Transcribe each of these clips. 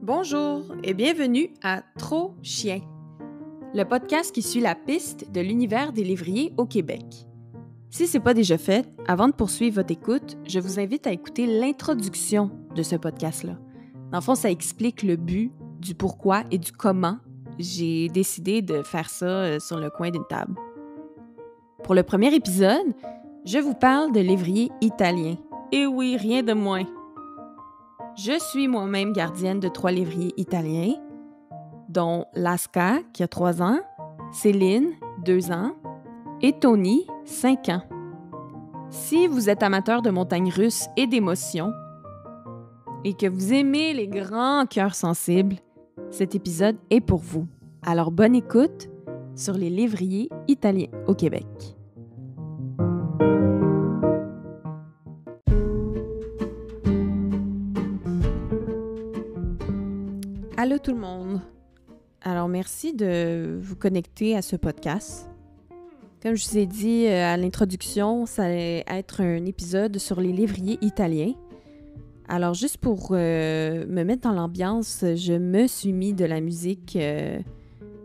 Bonjour et bienvenue à Trop Chien, le podcast qui suit la piste de l'univers des lévriers au Québec. Si ce n'est pas déjà fait, avant de poursuivre votre écoute, je vous invite à écouter l'introduction de ce podcast-là. Dans le fond, ça explique le but, du pourquoi et du comment j'ai décidé de faire ça sur le coin d'une table. Pour le premier épisode, je vous parle de lévriers italiens. Et oui, rien de moins. Je suis moi-même gardienne de 3 lévriers italiens, dont Lasca, qui a 3 ans, Céline, 2 ans, et Tony, 5 ans. Si vous êtes amateur de montagnes russes et d'émotions, et que vous aimez les grands cœurs sensibles, cet épisode est pour vous. Alors bonne écoute sur les lévriers italiens au Québec. Allô tout le monde! Alors merci de vous connecter à ce podcast. Comme je vous ai dit à l'introduction, ça allait être un épisode sur les lévriers italiens. Alors juste pour me mettre dans l'ambiance, je me suis mis de la musique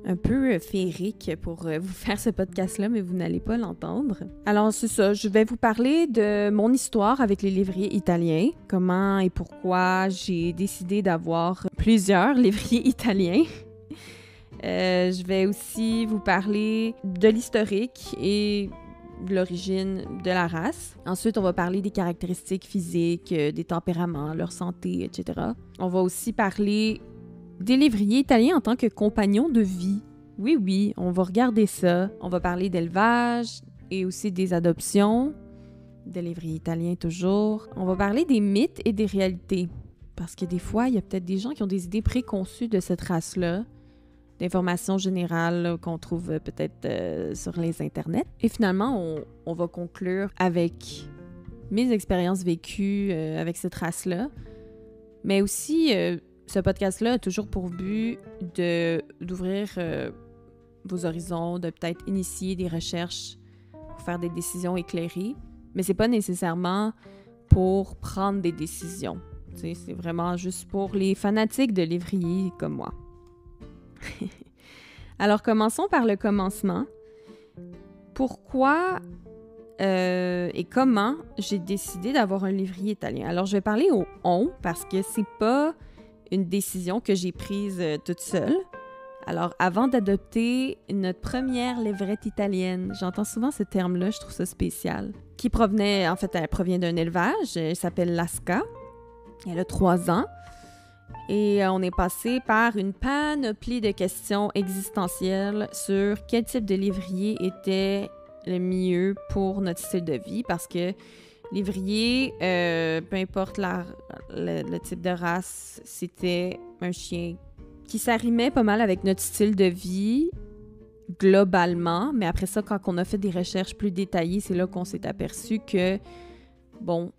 un peu féerique pour vous faire ce podcast-là, mais vous n'allez pas l'entendre. Alors c'est ça, je vais vous parler de mon histoire avec les lévriers italiens, comment et pourquoi j'ai décidé d'avoir plusieurs lévriers italiens. Je vais aussi vous parler de l'historique et de l'origine de la race. Ensuite, on va parler des caractéristiques physiques, des tempéraments, leur santé, etc. On va aussi parler des lévriers italiens en tant que compagnons de vie. Oui, on va regarder ça. On va parler d'élevage et aussi des adoptions, des lévriers italiens toujours. On va parler des mythes et des réalités. Parce que des fois, il y a peut-être des gens qui ont des idées préconçues de cette race-là, d'informations générales là, qu'on trouve peut-être sur les internets. Et finalement, on va conclure avec mes expériences vécues avec cette race-là. Mais aussi, ce podcast-là a toujours pour but d'ouvrir vos horizons, de peut-être initier des recherches pour faire des décisions éclairées. Mais c'est pas nécessairement pour prendre des décisions. C'est vraiment juste pour les fanatiques de lévriers comme moi. Alors, commençons par le commencement. Pourquoi et comment j'ai décidé d'avoir un lévrier italien? Alors, je vais parler au « on » parce que c'est pas une décision que j'ai prise toute seule. Alors, avant d'adopter notre première lévrette italienne, j'entends souvent ce terme-là, je trouve ça spécial, qui elle provient d'un élevage, elle s'appelle Lasca. Elle a 3 ans. Et on est passé par une panoplie de questions existentielles sur quel type de lévrier était le mieux pour notre style de vie. Parce que lévrier, peu importe le type de race, c'était un chien qui s'arrimait pas mal avec notre style de vie globalement. Mais après ça, quand on a fait des recherches plus détaillées, c'est là qu'on s'est aperçu que, bon,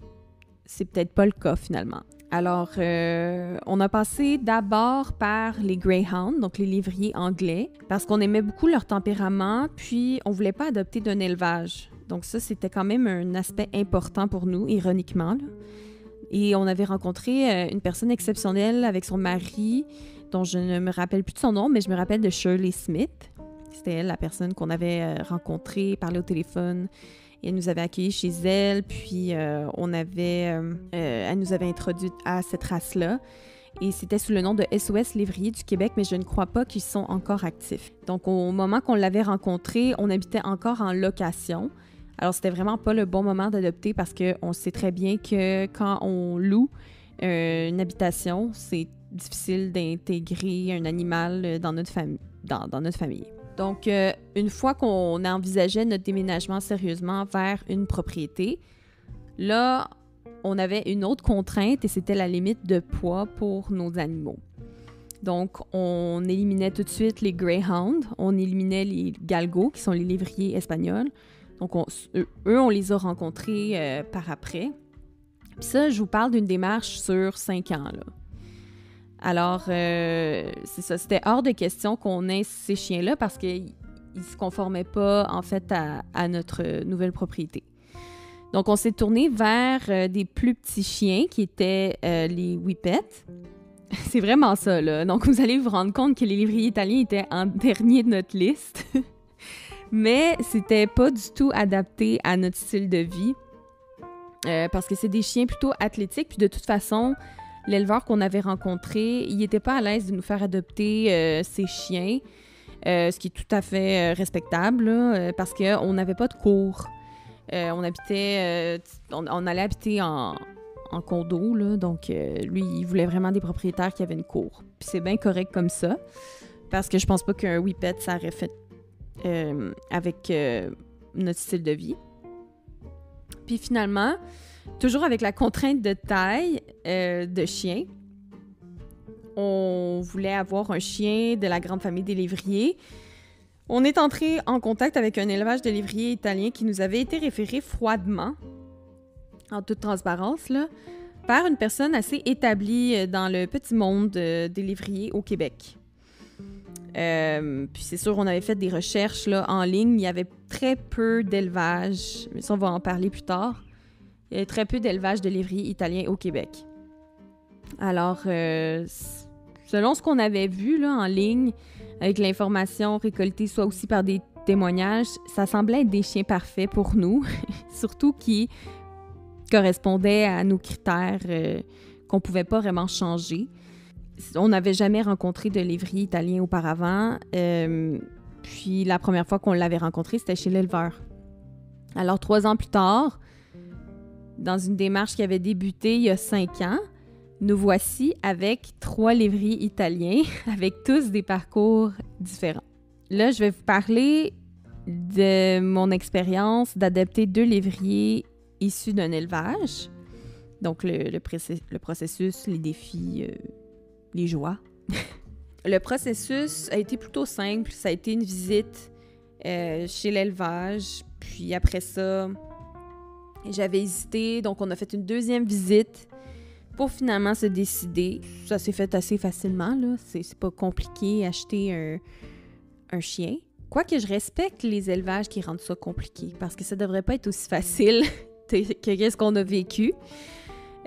c'est peut-être pas le cas finalement. Alors, on a passé d'abord par les Greyhounds, donc les lévriers anglais, parce qu'on aimait beaucoup leur tempérament, puis on voulait pas adopter d'un élevage. Donc ça, c'était quand même un aspect important pour nous, ironiquement, là. Et on avait rencontré une personne exceptionnelle avec son mari, dont je ne me rappelle plus de son nom, mais je me rappelle de Shirley Smith. C'était elle, la personne qu'on avait rencontrée, parlé au téléphone. Et elle nous avait accueillis chez elle, puis elle nous avait introduit à cette race-là. Et c'était sous le nom de SOS Lévrier du Québec, mais je ne crois pas qu'ils sont encore actifs. Donc, au moment qu'on l'avait rencontré, on habitait encore en location. Alors, c'était vraiment pas le bon moment d'adopter parce qu'on sait très bien que quand on loue une habitation, c'est difficile d'intégrer un animal dans notre famille. Donc, une fois qu'on envisageait notre déménagement sérieusement vers une propriété, là, on avait une autre contrainte et c'était la limite de poids pour nos animaux. Donc, on éliminait tout de suite les Greyhounds, on éliminait les Galgos, qui sont les lévriers espagnols. Donc, on les a rencontrés par après. Puis ça, je vous parle d'une démarche sur 5 ans, là. Alors, c'est ça, c'était hors de question qu'on ait ces chiens-là parce qu'ils ne se conformaient pas, en fait, à notre nouvelle propriété. Donc, on s'est tourné vers des plus petits chiens qui étaient les Whippets. C'est vraiment ça, là. Donc, vous allez vous rendre compte que les lévriers italiens étaient en dernier de notre liste. Mais c'était pas du tout adapté à notre style de vie. Parce que c'est des chiens plutôt athlétiques. Puis de toute façon, l'éleveur qu'on avait rencontré, il n'était pas à l'aise de nous faire adopter ces chiens. Ce qui est tout à fait respectable, là, parce qu'on n'avait pas de cour. On allait habiter en condo, là, donc lui, il voulait vraiment des propriétaires qui avaient une cour. Puis c'est bien correct comme ça, parce que je pense pas qu'un Whippet, ça aurait fait avec notre style de vie. Puis finalement, toujours avec la contrainte de taille de chien, on voulait avoir un chien de la grande famille des lévriers. On est entré en contact avec un élevage de lévriers italien qui nous avait été référé froidement, en toute transparence, là, par une personne assez établie dans le petit monde des lévriers au Québec. Puis c'est sûr, on avait fait des recherches là, en ligne. Il y avait très peu d'élevage, mais ça, on va en parler plus tard. Il y avait très peu d'élevage de lévriers italiens au Québec. Alors, selon ce qu'on avait vu là, en ligne, avec l'information récoltée soit aussi par des témoignages, ça semblait être des chiens parfaits pour nous, surtout qui correspondaient à nos critères qu'on ne pouvait pas vraiment changer. On n'avait jamais rencontré de lévrier italien auparavant, puis la première fois qu'on l'avait rencontré, c'était chez l'éleveur. Alors, 3 ans plus tard, dans une démarche qui avait débuté il y a 5 ans, nous voici avec 3 lévriers italiens, avec tous des parcours différents. Là, je vais vous parler de mon expérience d'adopter 2 lévriers issus d'un élevage. Donc, le processus, les défis, les joies. Le processus a été plutôt simple. Ça a été une visite chez l'élevage. Puis après ça, j'avais hésité. Donc, on a fait une deuxième visite pour finalement se décider. Ça s'est fait assez facilement, là. C'est pas compliqué acheter un chien. Quoique je respecte les élevages qui rendent ça compliqué, parce que ça devrait pas être aussi facile que qu'est-ce qu'on a vécu.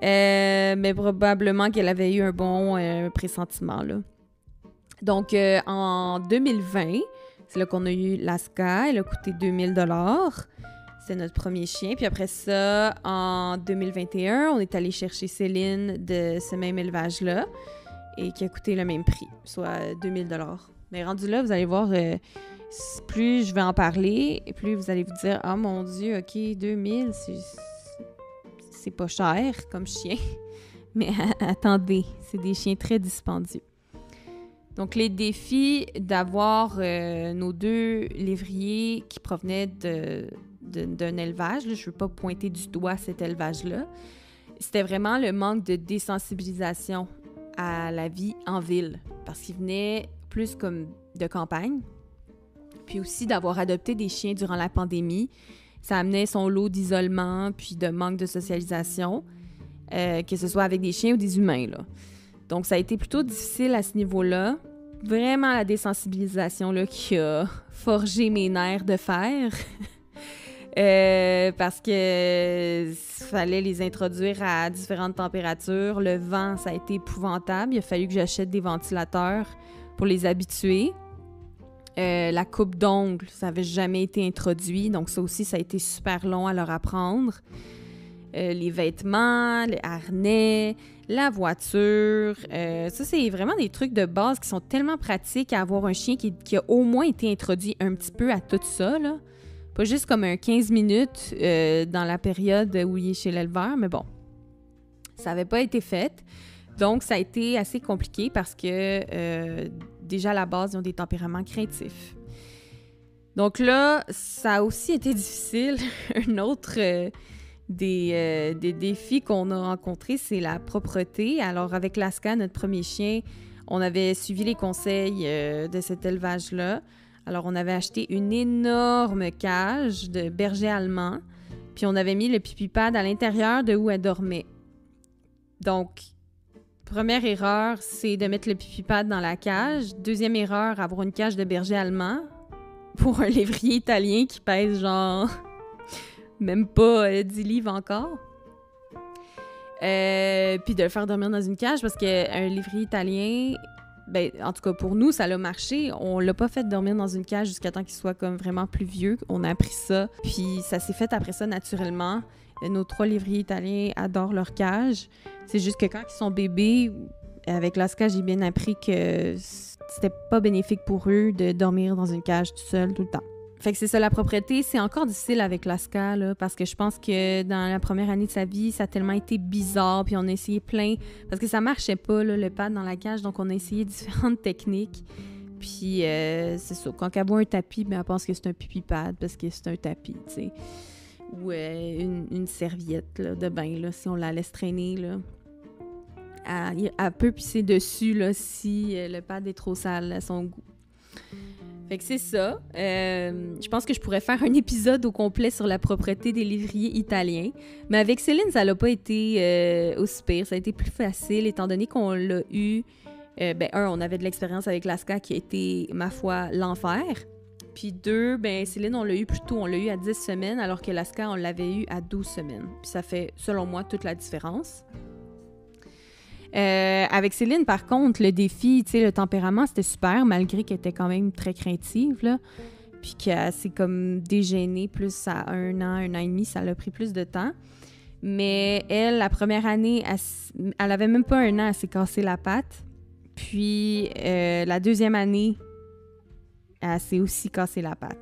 Mais probablement qu'elle avait eu un bon pressentiment, là. Donc, en 2020, c'est là qu'on a eu Laska. Elle a coûté 2000 $. C'est notre premier chien. Puis après ça, en 2021, on est allé chercher Céline de ce même élevage-là et qui a coûté le même prix, soit 2000 $. Mais rendu là, vous allez voir, plus je vais en parler, et plus vous allez vous dire « Ah mon Dieu, OK, 2000, c'est pas cher comme chien. » Mais attendez, c'est des chiens très dispendieux. Donc, les défis d'avoir nos 2 lévriers qui provenaient d'un élevage, là, je ne veux pas pointer du doigt cet élevage-là, c'était vraiment le manque de désensibilisation à la vie en ville, parce qu'ils venaient plus comme de campagne, puis aussi d'avoir adopté des chiens durant la pandémie. Ça amenait son lot d'isolement, puis de manque de socialisation, que ce soit avec des chiens ou des humains, là. Donc, ça a été plutôt difficile à ce niveau-là. Vraiment la désensibilisation là, qui a forgé mes nerfs de fer. Parce que fallait les introduire à différentes températures. Le vent, ça a été épouvantable. Il a fallu que j'achète des ventilateurs pour les habituer. La coupe d'ongles, ça n'avait jamais été introduit. Donc ça aussi, ça a été super long à leur apprendre. Les vêtements, les harnais, la voiture. Ça, c'est vraiment des trucs de base qui sont tellement pratiques à avoir un chien qui a au moins été introduit un petit peu à tout ça, là. Pas juste comme un 15 minutes dans la période où il est chez l'éleveur, mais bon, ça n'avait pas été fait. Donc, ça a été assez compliqué parce que déjà à la base, ils ont des tempéraments craintifs. Donc là, ça a aussi été difficile. Un autre des défis qu'on a rencontrés, c'est la propreté. Alors, avec Laska, notre premier chien, on avait suivi les conseils de cet élevage-là. Alors, on avait acheté une énorme cage de berger allemand, puis on avait mis le pipi pad à l'intérieur de où elle dormait. Donc, première erreur, c'est de mettre le pipi pad dans la cage. Deuxième erreur, avoir une cage de berger allemand pour un lévrier italien qui pèse genre même pas 10 livres encore. Puis de le faire dormir dans une cage parce qu'un lévrier italien, ben, en tout cas pour nous, ça l'a marché. On l'a pas fait dormir dans une cage jusqu'à temps qu'il soit comme vraiment plus vieux. On a appris ça. Puis ça s'est fait après ça naturellement. Nos 3 lévriers italiens adorent leur cage. C'est juste que quand ils sont bébés, avec Lasca, j'ai bien appris que c'était pas bénéfique pour eux de dormir dans une cage tout seul tout le temps. Fait que c'est ça, la propreté, c'est encore difficile avec Lasca, là, parce que je pense que dans la première année de sa vie, ça a tellement été bizarre, puis on a essayé plein, parce que ça marchait pas, là, le pad dans la cage, donc on a essayé différentes techniques, puis c'est ça, quand elle voit un tapis, ben, elle pense que c'est un pipi pad, parce que c'est un tapis, tu sais, ou une serviette là, de bain, là, si on la laisse traîner, là. Elle peut pisser dessus, là, si le pad est trop sale à son goût. Fait que c'est ça. Je pense que je pourrais faire un épisode au complet sur la propreté des lévriers italiens. Mais avec Céline, ça n'a pas été aussi pire. Ça a été plus facile, étant donné qu'on l'a eu... on avait de l'expérience avec Lasca qui a été, ma foi, l'enfer. Puis 2, Céline, on l'a eu plus tôt. On l'a eu à 10 semaines, alors que Lasca, on l'avait eu à 12 semaines. Puis ça fait, selon moi, toute la différence. Avec Céline, par contre, le défi, tu sais, le tempérament, c'était super, malgré qu'elle était quand même très craintive, là. Puis qu'elle s'est comme dégénée plus à 1 an et demi, ça l'a pris plus de temps. Mais elle, la première année, elle avait même pas 1 an, elle s'est cassé la patte. Puis la deuxième année, elle s'est aussi cassé la patte.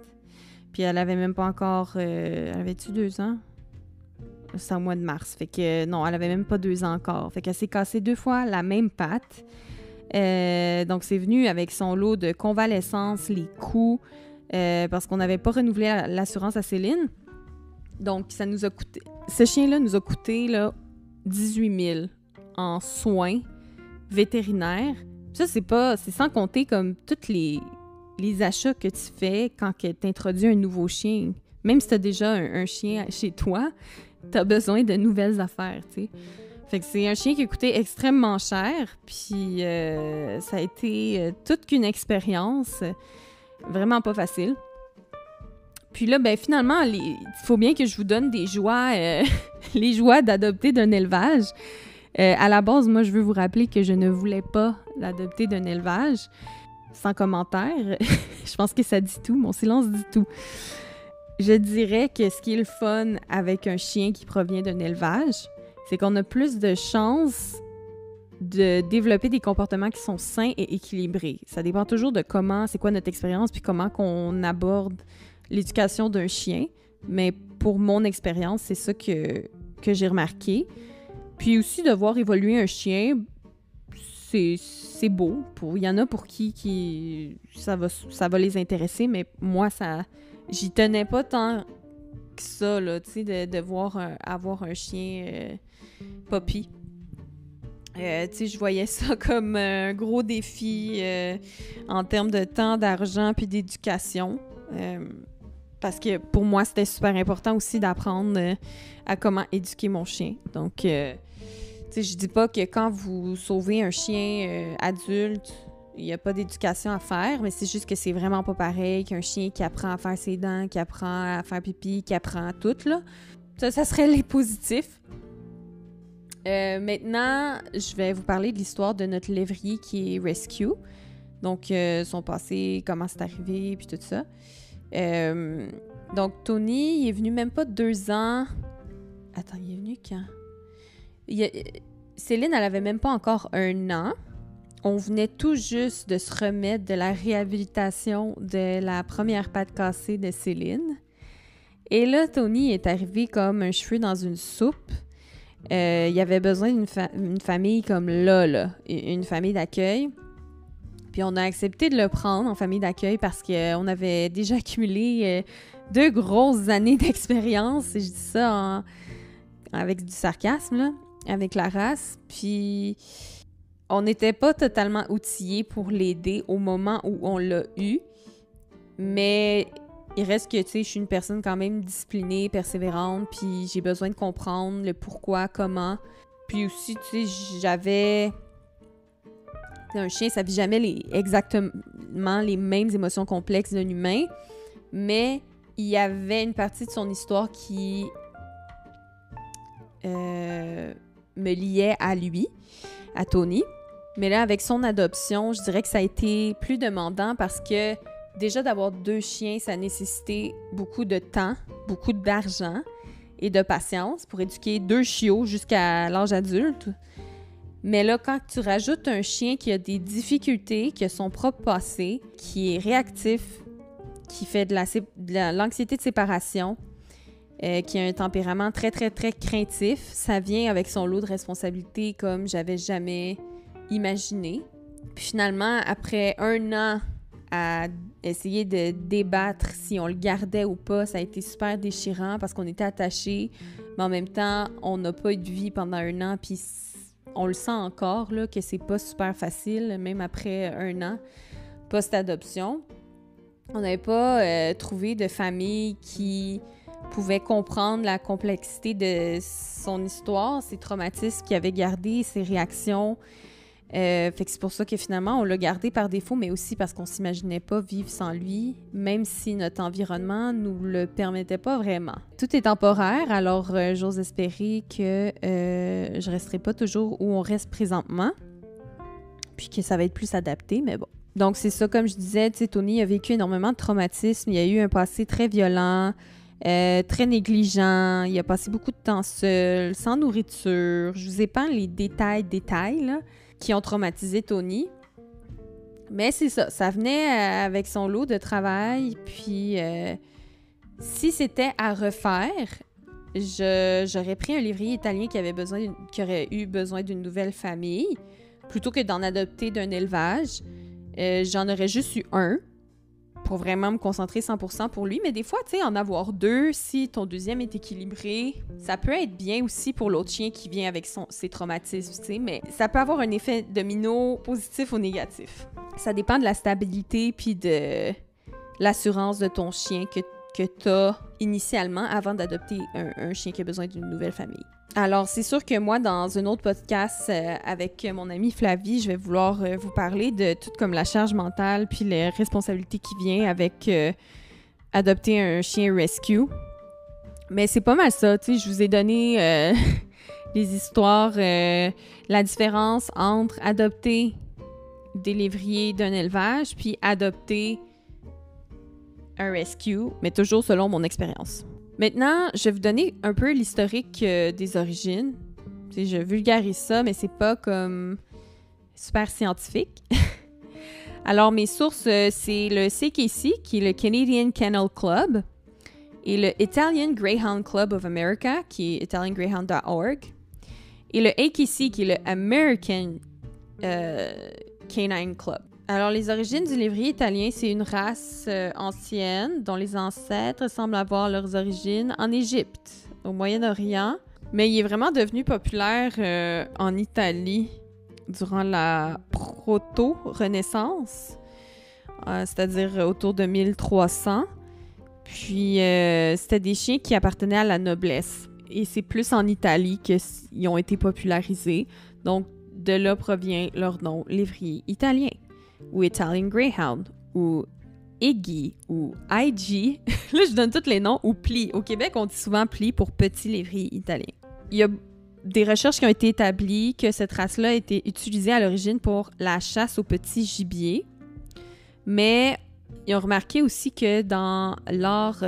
Puis elle avait même pas encore... elle avait-tu 2 ans? C'est au mois de mars. Fait que non, elle avait même pas 2 ans encore. Fait qu'elle s'est cassée 2 fois la même patte. Donc, c'est venu avec son lot de convalescence, les coups, parce qu'on n'avait pas renouvelé l'assurance à Céline. Donc, ça nous a coûté... Ce chien-là nous a coûté là, 18 000 en soins vétérinaires. Ça, c'est sans compter comme tous les achats que tu fais quand tu introduis un nouveau chien. Même si tu as déjà un chien chez toi, t'as besoin de nouvelles affaires, tu sais. Fait que c'est un chien qui a coûté extrêmement cher, puis ça a été toute qu'une expérience vraiment pas facile. Puis là, finalement, il faut bien que je vous donne des joies, les joies d'adopter d'un élevage. À la base, moi, je veux vous rappeler que je ne voulais pas l'adopter d'un élevage. Sans commentaire, je pense que ça dit tout, mon silence dit tout. Je dirais que ce qui est le fun avec un chien qui provient d'un élevage, c'est qu'on a plus de chances de développer des comportements qui sont sains et équilibrés. Ça dépend toujours de c'est quoi notre expérience, puis comment qu'on aborde l'éducation d'un chien. Mais pour mon expérience, c'est ça que j'ai remarqué. Puis aussi, de voir évoluer un chien, c'est beau. Il y en a pour qui ça va les intéresser, mais moi, j'y tenais pas tant que ça, là, tu sais, de voir avoir un chien puppy. Tu sais, je voyais ça comme un gros défi en termes de temps, d'argent puis d'éducation. Parce que pour moi, c'était super important aussi d'apprendre à comment éduquer mon chien. Donc, tu sais, je dis pas que quand vous sauvez un chien adulte, il n'y a pas d'éducation à faire, mais c'est juste que c'est vraiment pas pareil qu'un chien qui apprend à faire ses dents, qui apprend à faire pipi, qui apprend tout, là. Ça serait les positifs. Maintenant, je vais vous parler de l'histoire de notre lévrier qui est Rescue. Donc, son passé, comment c'est arrivé, puis tout ça. Donc, Tony, il est venu même pas 2 ans... Attends, il est venu quand? Céline, elle avait même pas encore 1 an. On venait tout juste de se remettre de la réhabilitation de la première patte cassée de Céline. Et là, Tony est arrivé comme un cheveu dans une soupe. Il avait besoin d'une famille comme là, une famille d'accueil. Puis on a accepté de le prendre en famille d'accueil parce qu'on avait déjà accumulé 2 grosses années d'expérience. Et je dis ça avec du sarcasme, là, avec la race. Puis on n'était pas totalement outillés pour l'aider au moment où on l'a eu. Mais il reste que, tu sais, je suis une personne quand même disciplinée, persévérante, puis j'ai besoin de comprendre le pourquoi, comment. Puis aussi, tu sais, j'avais... Un chien, ça vit jamais exactement les mêmes émotions complexes d'un humain, mais il y avait une partie de son histoire qui me liait à lui, à Tony. Mais là, avec son adoption, je dirais que ça a été plus demandant parce que déjà d'avoir 2 chiens, ça nécessitait beaucoup de temps, beaucoup d'argent et de patience pour éduquer 2 chiots jusqu'à l'âge adulte. Mais là, quand tu rajoutes un chien qui a des difficultés, qui a son propre passé, qui est réactif, qui fait de l'anxiété de séparation, qui a un tempérament très, très, très craintif, ça vient avec son lot de responsabilités comme j'avais jamais imaginé. Puis finalement, après 1 an à essayer de débattre si on le gardait ou pas, ça a été super déchirant parce qu'on était attachés, mais en même temps, on n'a pas eu de vie pendant 1 an, puis on le sent encore, là, que c'est pas super facile, même après 1 an post-adoption. On n'avait pas trouvé de famille qui pouvait comprendre la complexité de son histoire, ses traumatismes qu'il avait gardés, ses réactions. Fait que c'est pour ça que finalement, on l'a gardé par défaut, mais aussi parce qu'on s'imaginait pas vivre sans lui, même si notre environnement nous le permettait pas vraiment. Tout est temporaire, alors j'ose espérer que je resterai pas toujours où on reste présentement, puis que ça va être plus adapté, mais bon. Donc c'est ça, comme je disais, tu sais, Tony a vécu énormément de traumatismes, il a eu un passé très violent, très négligent, il a passé beaucoup de temps seul, sans nourriture. Je vous épargne les détails, là, qui ont traumatisé Tony. Mais c'est ça, ça venait avec son lot de travail. Puis, si c'était à refaire, j'aurais pris un lévrier italien qui aurait eu besoin d'une nouvelle famille, plutôt que d'en adopter d'un élevage. J'en aurais juste eu un pour vraiment me concentrer 100% pour lui. Mais des fois, tu sais, en avoir 2, si ton deuxième est équilibré, ça peut être bien aussi pour l'autre chien qui vient avec ses traumatismes, tu sais. Mais ça peut avoir un effet domino positif ou négatif. Ça dépend de la stabilité puis de l'assurance de ton chien que tu as initialement avant d'adopter un chien qui a besoin d'une nouvelle famille. Alors, c'est sûr que moi, dans un autre podcast avec mon amie Flavie, je vais vouloir vous parler de tout comme la charge mentale puis les responsabilités qui viennent avec adopter un chien rescue. Mais c'est pas mal ça, tu sais, je vous ai donné les histoires, la différence entre adopter des lévriers d'un élevage puis adopter un rescue, mais toujours selon mon expérience. Maintenant, je vais vous donner un peu l'historique des origines. T'sais, je vulgarise ça, mais c'est pas comme super scientifique. Alors, mes sources, c'est le CKC, qui est le Canadian Kennel Club, et le Italian Greyhound Club of America, qui est italiangreyhound.org, et le AKC, qui est le American Canine Club. Alors, les origines du lévrier italien, c'est une race ancienne dont les ancêtres semblent avoir leurs origines en Égypte, au Moyen-Orient, mais il est vraiment devenu populaire en Italie durant la proto-Renaissance, c'est-à-dire autour de 1300. Puis, c'était des chiens qui appartenaient à la noblesse. Et c'est plus en Italie qu'ils ont été popularisés. Donc, de là provient leur nom, lévrier italien, ou Italian Greyhound, ou Iggy, ou IG. Là, je donne tous les noms, ou Pli. Au Québec, on dit souvent Pli pour petit lévrier italien. Il y a des recherches qui ont été établies que cette race-là a été utilisée à l'origine pour la chasse au petit gibier. Mais ils ont remarqué aussi que dans l'art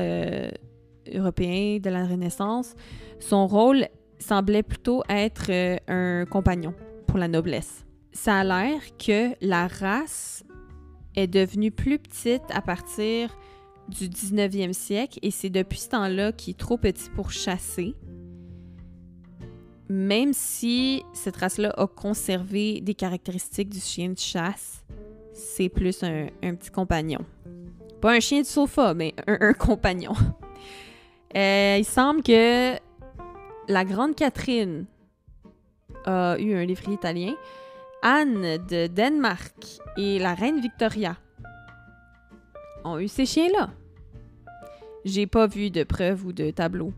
européen de la Renaissance, son rôle semblait plutôt être un compagnon pour la noblesse. Ça a l'air que la race est devenue plus petite à partir du 19e siècle et c'est depuis ce temps-là qu'il est trop petit pour chasser. Même si cette race-là a conservé des caractéristiques du chien de chasse, c'est plus un petit compagnon. Pas un chien de sofa, mais un compagnon. Il semble que la grande Catherine a eu un lévrier italien. Anne de Danemark et la reine Victoria ont eu ces chiens-là. J'ai pas vu de preuves ou de tableaux.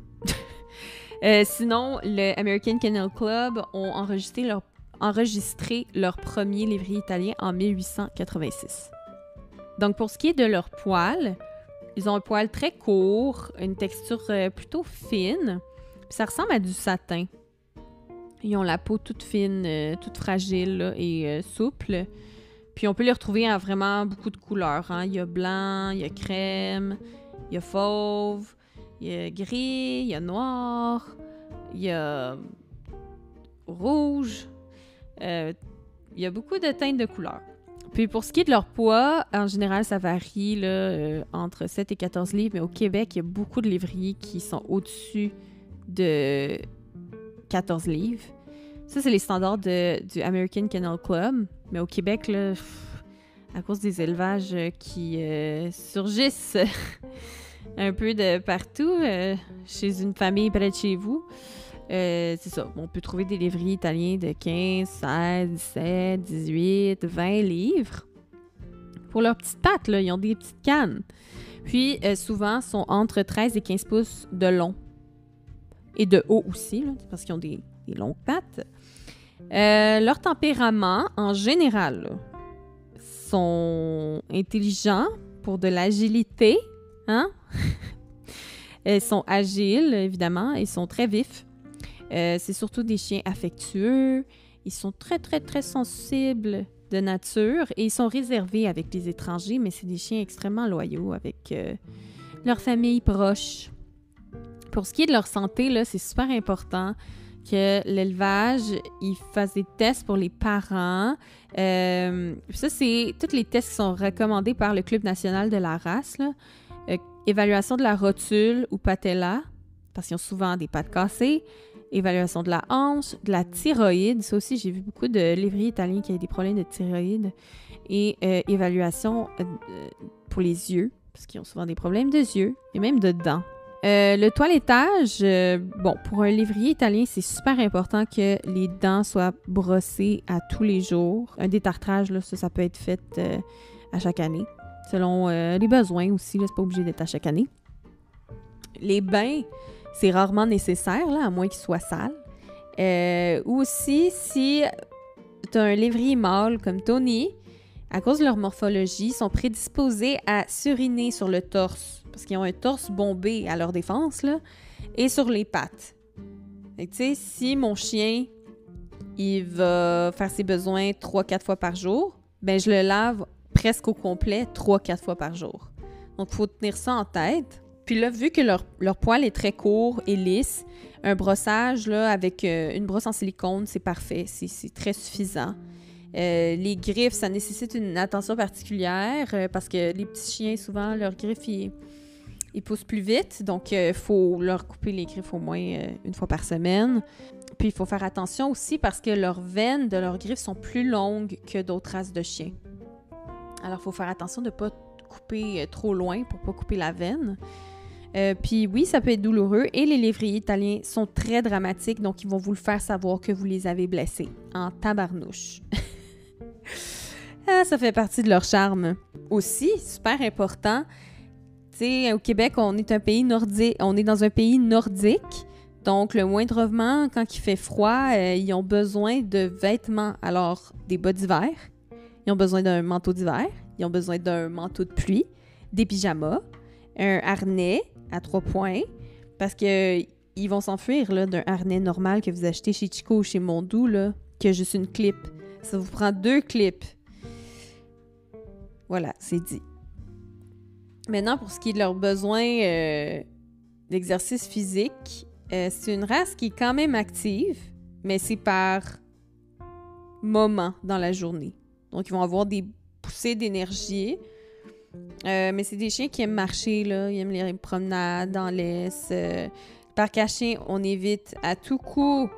Sinon, le American Kennel Club ont enregistré leur premier lévrier italien en 1886. Donc, pour ce qui est de leurs poils, Ils ont un poil très court, une texture plutôt fine. Puis ça ressemble à du satin. Ils ont la peau toute fine, toute fragile là, et souple. Puis on peut les retrouver en vraiment beaucoup de couleurs. Hein. Il y a blanc, il y a crème, il y a fauve, il y a gris, il y a noir, il y a rouge. Il y a beaucoup de teintes de couleurs. Puis pour ce qui est de leur poids, en général, ça varie là, entre 7 et 14 livres. Mais au Québec, il y a beaucoup de lévriers qui sont au-dessus de 14 livres. Ça, c'est les standards du American Kennel Club. Mais au Québec, là, à cause des élevages qui surgissent un peu de partout, chez une famille près de chez vous, c'est ça. On peut trouver des lévriers italiens de 15, 16, 17, 18, 20 livres. Pour leurs petites pattes, là, ils ont des petites cannes. Puis, souvent, sont entre 13 et 15 pouces de long. Et de haut aussi, là, parce qu'ils ont des longues pattes. Leur tempérament, en général, là, sont intelligents pour de l'agilité. Hein? Ils sont agiles, évidemment. Ils sont très vifs. C'est surtout des chiens affectueux. Ils sont très, très, très sensibles de nature et ils sont réservés avec les étrangers, mais c'est des chiens extrêmement loyaux avec leur famille proche. Pour ce qui est de leur santé, là, c'est super important que l'élevage, il fasse des tests pour les parents. Ça, c'est tous les tests qui sont recommandés par le Club national de la race. Là. Évaluation de la rotule ou patella, parce qu'ils ont souvent des pattes cassées. Évaluation de la hanche, de la thyroïde. Ça aussi, j'ai vu beaucoup de lévriers italiens qui avaient des problèmes de thyroïde. Et évaluation pour les yeux, parce qu'ils ont souvent des problèmes de yeux et même de dents. Le toilettage, pour un lévrier italien, c'est super important que les dents soient brossées à tous les jours. Un détartrage, là, ça peut être fait à chaque année, selon les besoins aussi. Là, c'est pas obligé d'être à chaque année. Les bains, c'est rarement nécessaire, là, à moins qu'ils soient sales. Ou aussi, si tu as un lévrier mâle comme Tony, à cause de leur morphologie, sont prédisposés à s'uriner sur le torse, parce qu'ils ont un torse bombé à leur défense, là, et sur les pattes. Tu sais, si mon chien, il va faire ses besoins 3-4 fois par jour, ben je le lave presque au complet 3-4 fois par jour. Donc, il faut tenir ça en tête. Puis là, vu que leur poil est très court et lisse, un brossage là, avec une brosse en silicone, c'est parfait. C'est très suffisant. Les griffes, ça nécessite une attention particulière parce que les petits chiens, souvent, leurs griffes, ils poussent plus vite. Donc, il faut leur couper les griffes au moins une fois par semaine. Puis, il faut faire attention aussi parce que leurs veines de leurs griffes sont plus longues que d'autres races de chiens. Alors, il faut faire attention de ne pas couper trop loin pour ne pas couper la veine. Puis oui, ça peut être douloureux et les lévriers italiens sont très dramatiques, donc ils vont vous le faire savoir que vous les avez blessés en tabarnouche. Ça fait partie de leur charme. Aussi, super important, tu sais, au Québec, on est dans un pays nordique, donc le moindrement, quand il fait froid, ils ont besoin de vêtements. Alors, des bas d'hiver, ils ont besoin d'un manteau d'hiver, ils ont besoin d'un manteau de pluie, des pyjamas, un harnais à 3 points, parce que ils vont s'enfuir là, d'un harnais normal que vous achetez chez Chico ou chez Mondou, là, qui a juste une clip. Ça vous prend 2 clips. Voilà, c'est dit. Maintenant, pour ce qui est de leurs besoins d'exercice physique, c'est une race qui est quand même active, mais c'est par moment dans la journée. Donc, ils vont avoir des poussées d'énergie. Mais c'est des chiens qui aiment marcher, là. Ils aiment les promenades dans l'est. Parc à chiens, on évite à tout coup.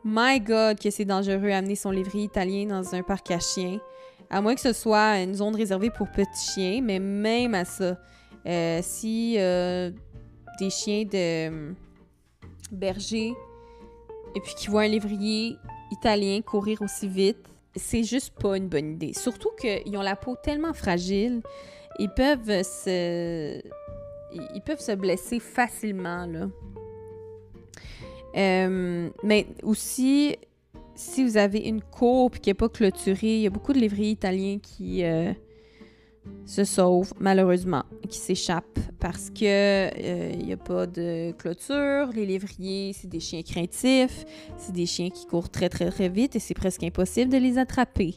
My God, que c'est dangereux amener son lévrier italien dans un parc à chiens. À moins que ce soit une zone réservée pour petits chiens, mais même à ça. Si des chiens de berger et puis qui voient un lévrier italien courir aussi vite, c'est juste pas une bonne idée. Surtout qu'ils ont la peau tellement fragile. Ils peuvent se blesser facilement, là. Mais aussi, si vous avez une cour et qui n'est pas clôturée, il y a beaucoup de lévriers italiens qui se sauvent, malheureusement, qui s'échappent parce que il n'y a pas de clôture. Les lévriers, c'est des chiens craintifs. C'est des chiens qui courent très, très, très vite et c'est presque impossible de les attraper.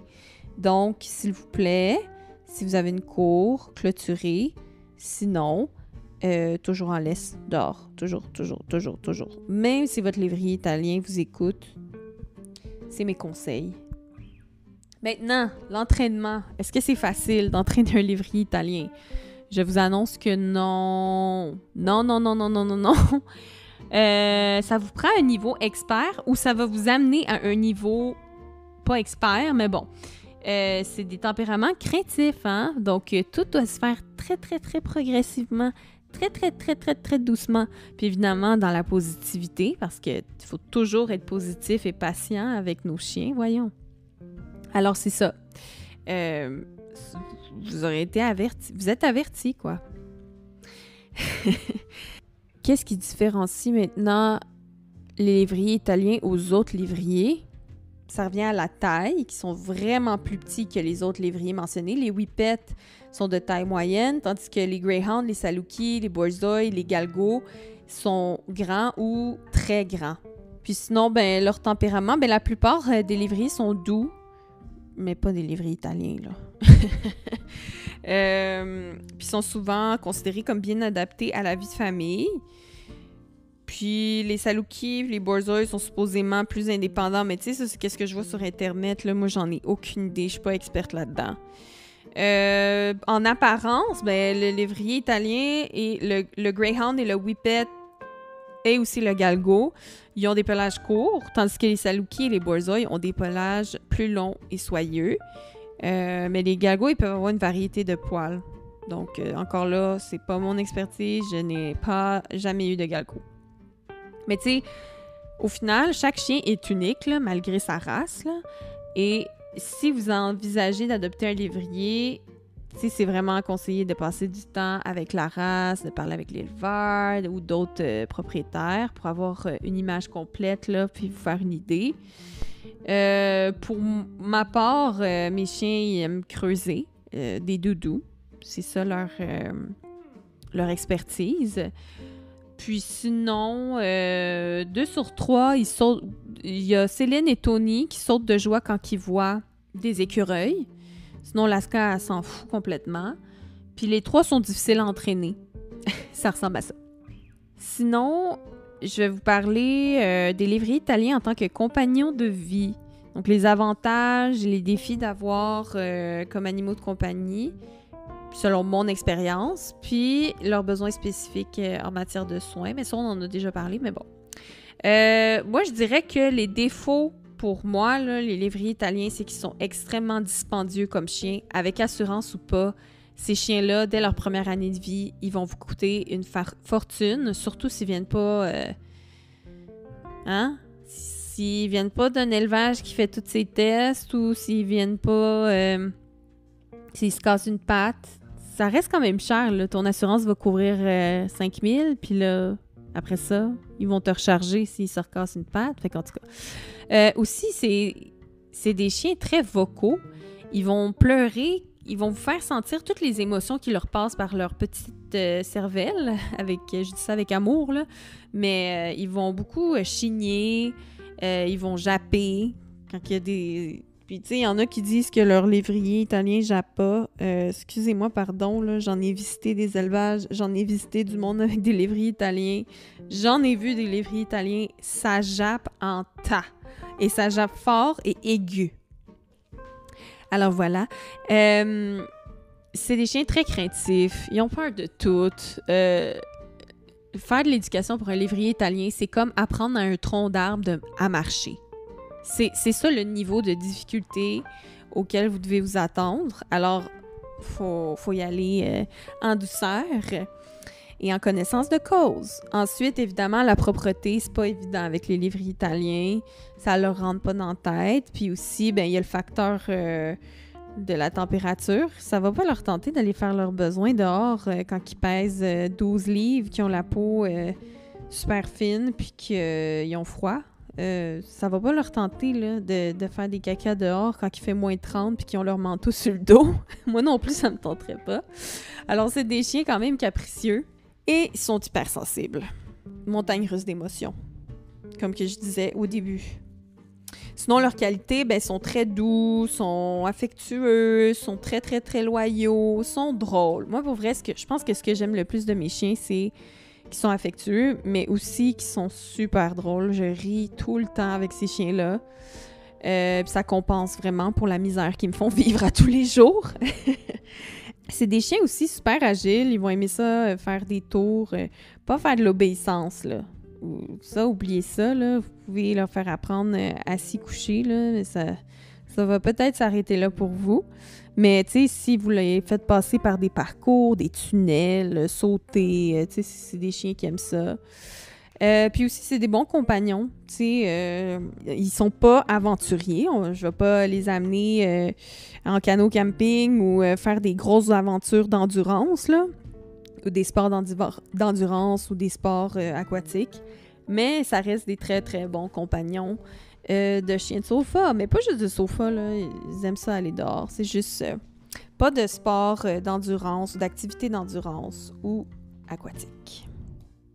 Donc, s'il vous plaît, si vous avez une cour, clôturée. Sinon, toujours en laisse dehors. Toujours. Même si votre lévrier italien vous écoute, c'est mes conseils. Maintenant, l'entraînement. Est-ce que c'est facile d'entraîner un lévrier italien? Je vous annonce que non. Non. Ça vous prend un niveau expert ou ça va vous amener à un niveau pas expert, mais bon. C'est des tempéraments craintifs, hein? Donc, tout doit se faire très, très, très progressivement. Très, très, très, très, très doucement. Puis évidemment, dans la positivité, parce qu'il faut toujours être positif et patient avec nos chiens, voyons. Alors, c'est ça. Vous aurez été avertis. Vous êtes avertis, quoi. Qu'est-ce qui différencie maintenant les lévriers italiens aux autres lévriers? Ça revient à la taille, qui sont vraiment plus petits que les autres lévriers mentionnés. Les Whippets sont de taille moyenne, tandis que les Greyhounds, les Saluki, les Borzoi, les Galgo sont grands ou très grands. Puis sinon, leur tempérament, la plupart des lévriers sont doux, mais pas des lévriers italiens, là. Puis sont souvent considérés comme bien adaptés à la vie de famille. Puis les Saluki, les Borzoi sont supposément plus indépendants, mais tu sais, ça, c'est qu'est-ce que je vois sur Internet, là. Moi, j'en ai aucune idée, je suis pas experte là-dedans. En apparence, le lévrier italien et le Greyhound et le Whippet et aussi le Galgo, ils ont des pelages courts, tandis que les Saluki et les Borzoi ont des pelages plus longs et soyeux. Mais les Galgo, ils peuvent avoir une variété de poils. Donc, encore là, c'est pas mon expertise, je n'ai jamais eu de Galgo. Mais tu sais, au final, chaque chien est unique, là, malgré sa race, là. Et si vous envisagez d'adopter un lévrier, c'est vraiment conseillé de passer du temps avec la race, de parler avec l'éleveur ou d'autres propriétaires pour avoir une image complète, là, puis vous faire une idée. Pour ma part, mes chiens ils aiment creuser des doudous. C'est ça leur expertise. Puis sinon, 2 sur 3, ils sautent. Il y a Céline et Tony qui sautent de joie quand ils voient des écureuils. Sinon, Laska, elle s'en fout complètement. Puis les 3 sont difficiles à entraîner. Ça ressemble à ça. Sinon, je vais vous parler des lévriers italiens en tant que compagnons de vie. Donc, les avantages et les défis d'avoir comme animaux de compagnie, selon mon expérience, puis leurs besoins spécifiques en matière de soins. Mais ça, on en a déjà parlé, mais bon. Moi, je dirais que les défauts, pour moi, là, les lévriers italiens, c'est qu'ils sont extrêmement dispendieux comme chiens, avec assurance ou pas. Ces chiens-là, dès leur première année de vie, ils vont vous coûter une fortune, surtout s'ils viennent pas... S'ils viennent pas d'un élevage qui fait tous ces tests ou s'ils viennent pas... s'ils se cassent une patte, ça reste quand même cher, là. Ton assurance va couvrir 5 000, puis là, après ça, ils vont te recharger s'ils se recassent une patte. Fait qu'en tout cas... aussi, c'est des chiens très vocaux. Ils vont pleurer, ils vont vous faire sentir toutes les émotions qui leur passent par leur petite cervelle, je dis ça avec amour, là, mais ils vont beaucoup chigner, ils vont japper quand il y a des... Puis, tu sais, il y en a qui disent que leur lévrier italien jappe pas. Excusez-moi, pardon, là, j'en ai visité des élevages, j'en ai visité du monde avec des lévriers italiens. J'en ai vu des lévriers italiens, ça jappe en tas. Et ça jappe fort et aigu. Alors, voilà. C'est des chiens très craintifs. Ils ont peur de tout. Faire de l'éducation pour un lévrier italien, c'est comme apprendre à un tronc d'arbre à marcher. C'est ça le niveau de difficulté auquel vous devez vous attendre. Alors, faut y aller en douceur et en connaissance de cause. Ensuite, évidemment, la propreté, c'est pas évident avec les lévriers italiens. Ça leur rentre pas dans la tête. Puis aussi, il y a le facteur de la température. Ça va pas leur tenter d'aller faire leurs besoins dehors quand ils pèsent 12 livres, qui ont la peau super fine puis qu'ils ont froid. ça va pas leur tenter là, de faire des cacas dehors quand il fait moins 30 puis qu'ils ont leur manteau sur le dos. Moi non plus, ça me tenterait pas. Alors, c'est des chiens quand même capricieux et ils sont hypersensibles. Montagne russe d'émotions, comme que je disais au début. Sinon, leurs qualités, sont très doux, sont affectueux, sont très, très, très loyaux, sont drôles. Moi, pour vrai, je pense que ce que j'aime le plus de mes chiens, c'est qu'ils sont affectueux, mais aussi qu'ils sont super drôles. Je ris tout le temps avec ces chiens-là. Puis ça compense vraiment pour la misère qu'ils me font vivre à tous les jours. C'est des chiens aussi super agiles. Ils vont aimer ça, faire des tours, pas faire de l'obéissance, là. Ça, oubliez ça, là. Vous pouvez leur faire apprendre assis couché, là, mais ça va peut-être s'arrêter là pour vous. Mais, tu sais, si vous les faites passer par des parcours, des tunnels, sauter, tu sais, c'est des chiens qui aiment ça. Puis aussi, c'est des bons compagnons, tu sais, ils sont pas aventuriers. Je vais pas les amener en canot camping ou faire des grosses aventures d'endurance, là, ou des sports d'endurance ou des sports aquatiques. Mais ça reste des très, très bons compagnons de chiens de sofa. Mais pas juste de sofa, là. Ils aiment ça aller dehors. C'est juste pas de sport d'endurance ou d'activité d'endurance ou aquatique.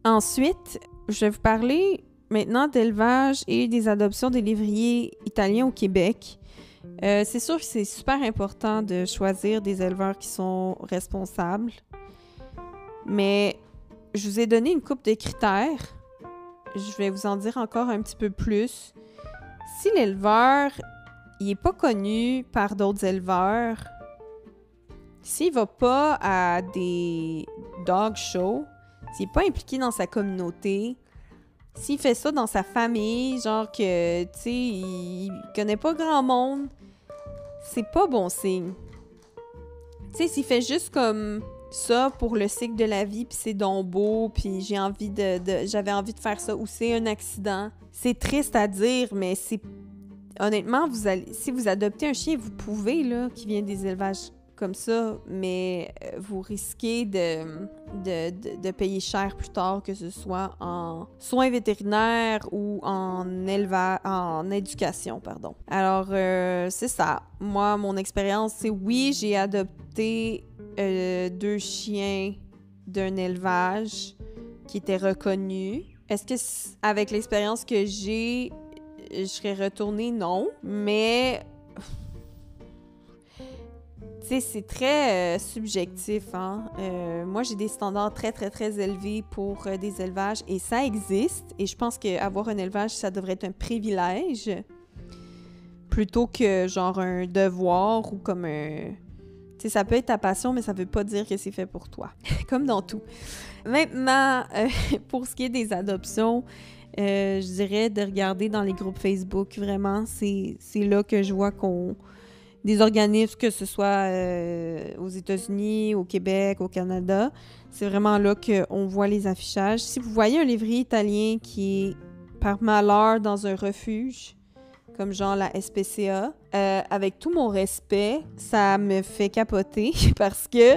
Ensuite, je vais vous parler maintenant d'élevage et des adoptions des lévriers italiens au Québec. C'est sûr que c'est super important de choisir des éleveurs qui sont responsables. Mais je vous ai donné une couple de critères. Je vais vous en dire encore un petit peu plus. Si l'éleveur n'est pas connu par d'autres éleveurs, s'il ne va pas à des dog shows, s'il n'est pas impliqué dans sa communauté, s'il fait ça dans sa famille, genre que, tu sais, il connaît pas grand monde, c'est pas bon signe. Tu sais, s'il fait juste comme ça pour le cycle de la vie, puis c'est donc beau, puis j'avais envie de faire ça, ou c'est un accident. C'est triste à dire, mais c'est... Honnêtement, si vous adoptez un chien, vous pouvez, là, qui vient des élevages comme ça, mais vous risquez de payer cher plus tard, que ce soit en soins vétérinaires ou en éducation, pardon. Alors, c'est ça. Moi, mon expérience, c'est oui, j'ai adopté 2 chiens d'un élevage qui était reconnu. Est-ce que avec l'expérience que j'ai, je serais retournée? Non. Mais tu sais, c'est très subjectif, hein. Moi, j'ai des standards très, très, très élevés pour des élevages et ça existe. Et je pense qu'avoir un élevage, ça devrait être un privilège plutôt que genre un devoir ou comme un... Tu sais, ça peut être ta passion, mais ça veut pas dire que c'est fait pour toi. Comme dans tout. Maintenant, pour ce qui est des adoptions, je dirais de regarder dans les groupes Facebook. Vraiment, c'est là que je vois des organismes, que ce soit aux États-Unis, au Québec, au Canada, c'est vraiment là qu'on voit les affichages. Si vous voyez un lévrier italien qui est par malheur dans un refuge, comme genre la SPCA, avec tout mon respect, ça me fait capoter parce que,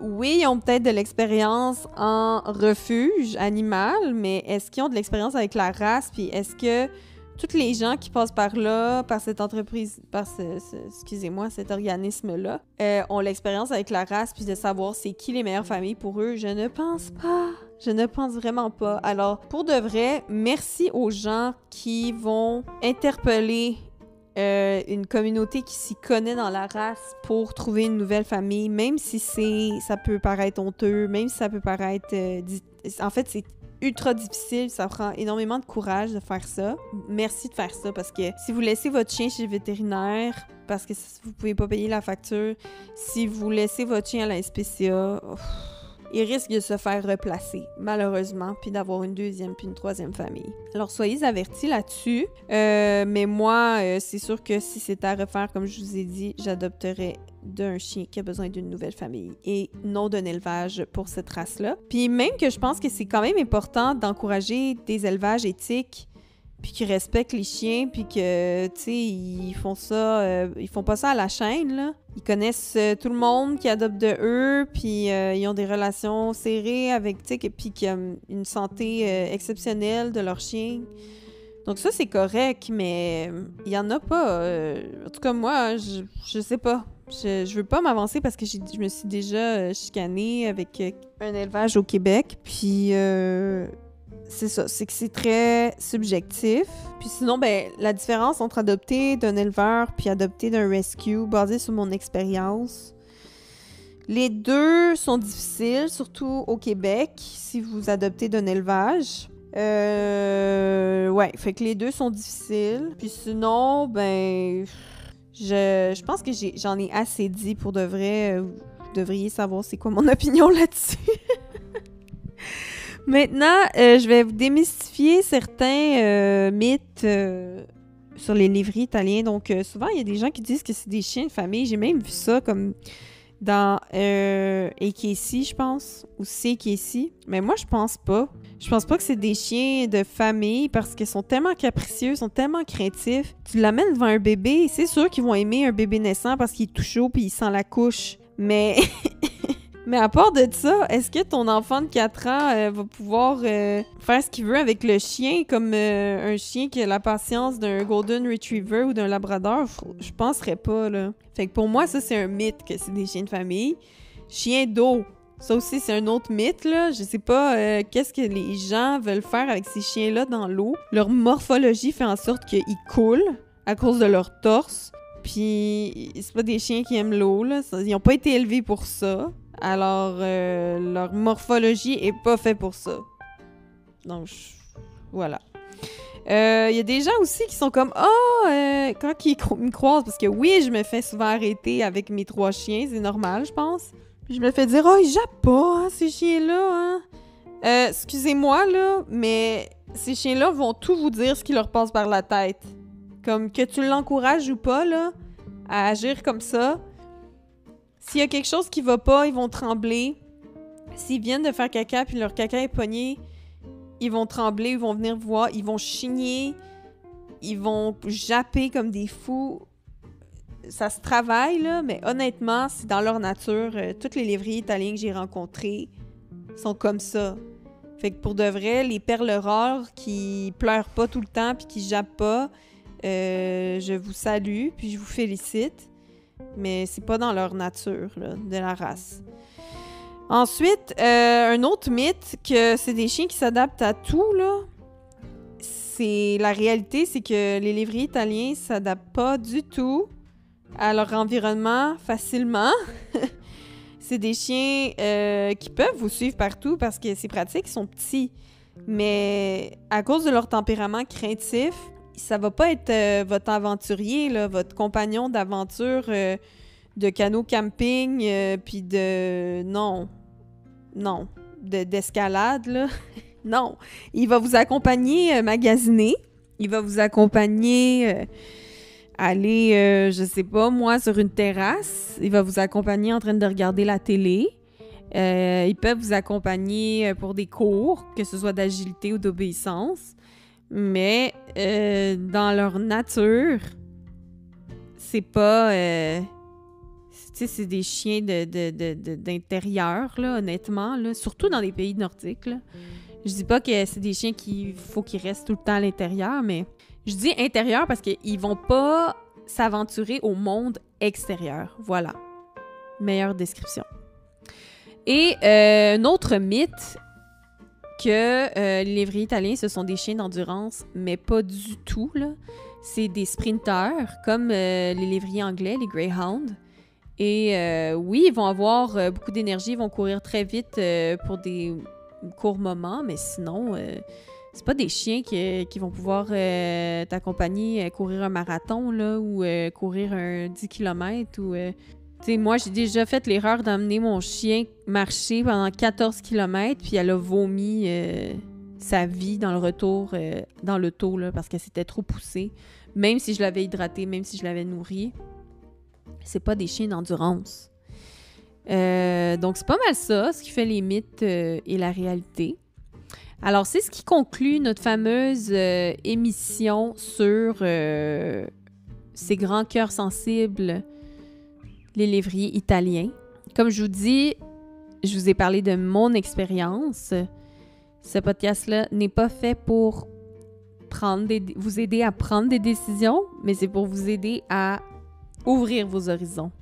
oui, ils ont peut-être de l'expérience en refuge animal, mais est-ce qu'ils ont de l'expérience avec la race? Puis est-ce que tous les gens qui passent par là, par cette entreprise, cet organisme-là, ont l'expérience avec la race puis de savoir c'est qui les meilleures familles pour eux? Je ne pense pas. Je ne pense vraiment pas. Alors, pour de vrai, merci aux gens qui vont interpeller une communauté qui s'y connaît dans la race pour trouver une nouvelle famille, même si ça peut paraître honteux, même si ça peut paraître... en fait, c'est ultra difficile, ça prend énormément de courage de faire ça. Merci de faire ça, parce que si vous laissez votre chien chez le vétérinaire, parce que vous pouvez pas payer la facture, si vous laissez votre chien à la SPCA... il risque de se faire replacer, malheureusement, puis d'avoir une deuxième puis une troisième famille. Alors, soyez avertis là-dessus. Mais moi, c'est sûr que si c'était à refaire, comme je vous ai dit, j'adopterais d'un chien qui a besoin d'une nouvelle famille et non d'un élevage pour cette race-là. Puis même que je pense que c'est quand même important d'encourager des élevages éthiques puis qui respectent les chiens, puis que, tu sais, ils font ça, ils font pas ça à la chaîne, là. Ils connaissent tout le monde qui adopte de eux, puis ils ont des relations serrées avec, tu sais, puis qui ont une santé exceptionnelle de leur chien. Donc ça, c'est correct, mais il y en a pas. En tout cas, moi, je sais pas. Je veux pas m'avancer parce que je me suis déjà chicanée avec un élevage au Québec, puis... c'est ça, c'est que c'est très subjectif. Puis sinon, ben, la différence entre adopter d'un éleveur puis adopter d'un rescue, basée sur mon expérience, les deux sont difficiles, surtout au Québec, si vous adoptez d'un élevage. Ouais, fait que les deux sont difficiles. Puis sinon, ben, je pense que j'en ai assez dit pour de vrai. Vous devriez savoir c'est quoi mon opinion là-dessus. Maintenant, je vais vous démystifier certains mythes sur les lévriers italiens. Donc, souvent, il y a des gens qui disent que c'est des chiens de famille. J'ai même vu ça comme dans AKC, je pense, ou CKC. Mais moi, je pense pas. Je pense pas que c'est des chiens de famille parce qu'ils sont tellement capricieux, sont tellement craintifs. Tu l'amènes devant un bébé, c'est sûr qu'ils vont aimer un bébé naissant parce qu'il est tout chaud puis il sent la couche. Mais... Mais à part de ça, est-ce que ton enfant de 4 ans va pouvoir faire ce qu'il veut avec le chien, comme un chien qui a la patience d'un Golden Retriever ou d'un Labrador? Je penserais pas, là. Fait que pour moi, ça, c'est un mythe que c'est des chiens de famille. Chien d'eau, ça aussi, c'est un autre mythe, là. Je sais pas qu'est-ce que les gens veulent faire avec ces chiens-là dans l'eau. Leur morphologie fait en sorte qu'ils coulent à cause de leur torse. Puis, c'est pas des chiens qui aiment l'eau, là. Ils ont pas été élevés pour ça. Alors, leur morphologie est pas faite pour ça. Donc, voilà. Il y a des gens aussi qui sont comme « Ah! Quand ils me croisent, parce que oui, je me fais souvent arrêter avec mes 3 chiens, c'est normal, je pense. Puis je me fais dire « Oh, ils jappent pas, hein, ces chiens-là, hein? » Excusez-moi, là, mais ces chiens-là vont tout vous dire ce qui leur passe par la tête. Comme que tu l'encourages ou pas, là, à agir comme ça. S'il y a quelque chose qui va pas, ils vont trembler. S'ils viennent de faire caca puis leur caca est pogné, ils vont trembler, ils vont venir voir, ils vont chigner, ils vont japper comme des fous. Ça se travaille, là, mais honnêtement, c'est dans leur nature. Tous les lévriers italiens que j'ai rencontrés sont comme ça. Fait que pour de vrai, les perles rares qui pleurent pas tout le temps puis qui jappent pas, je vous salue puis je vous félicite. Mais c'est pas dans leur nature, là, de la race. Ensuite, un autre mythe, que c'est des chiens qui s'adaptent à tout, là. La réalité, c'est que les lévriers italiens s'adaptent pas du tout à leur environnement facilement. C'est des chiens qui peuvent vous suivre partout parce que c'est pratique, ils sont petits. Mais à cause de leur tempérament craintif, ça va pas être votre aventurier, là, votre compagnon d'aventure de canot camping, puis de... Non. D'escalade, là. Non. Il va vous accompagner magasiner. Il va vous accompagner aller, je sais pas, moi, sur une terrasse. Il va vous accompagner en train de regarder la télé. Ils peuvent vous accompagner pour des cours, que ce soit d'agilité ou d'obéissance. Mais dans leur nature, c'est pas... tu sais, c'est des chiens d'intérieur, là, honnêtement, là, surtout dans les pays nordiques, là. Je dis pas que c'est des chiens qu'il faut qu'ils restent tout le temps à l'intérieur, mais je dis intérieur parce qu'ils vont pas s'aventurer au monde extérieur. Voilà. Meilleure description. Et un autre mythe... que les lévriers italiens, ce sont des chiens d'endurance, mais pas du tout, là. C'est des sprinteurs, comme les lévriers anglais, les greyhounds. Et oui, ils vont avoir beaucoup d'énergie, ils vont courir très vite pour des courts moments, mais sinon, c'est pas des chiens qui vont pouvoir t'accompagner à courir un marathon, là, ou courir un 10 km, ou... Tu sais, moi, j'ai déjà fait l'erreur d'emmener mon chien marcher pendant 14 km, puis elle a vomi sa vie dans le retour dans l'auto, là, parce qu'elle s'était trop poussée. Même si je l'avais hydraté, même si je l'avais nourri, c'est pas des chiens d'endurance. Donc, c'est pas mal ça, ce qui fait les mythes et la réalité. Alors, c'est ce qui conclut notre fameuse émission sur ces grands cœurs sensibles, les lévriers italiens. Comme je vous dis, je vous ai parlé de mon expérience. Ce podcast-là n'est pas fait pour vous aider à prendre des décisions, mais c'est pour vous aider à ouvrir vos horizons.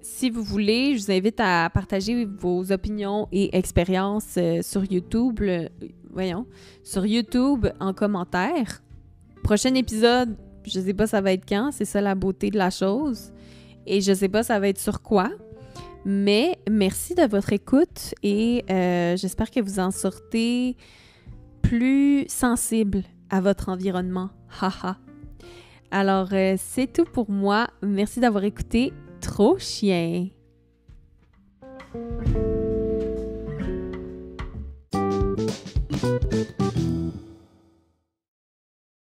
Si vous voulez, je vous invite à partager vos opinions et expériences sur YouTube, sur YouTube en commentaire. Prochain épisode, je sais pas ça va être quand, c'est ça la beauté de la chose. Et je sais pas ça va être sur quoi. Mais merci de votre écoute et j'espère que vous en sortez plus sensible à votre environnement. Haha. Alors, c'est tout pour moi. Merci d'avoir écouté. Trop chien!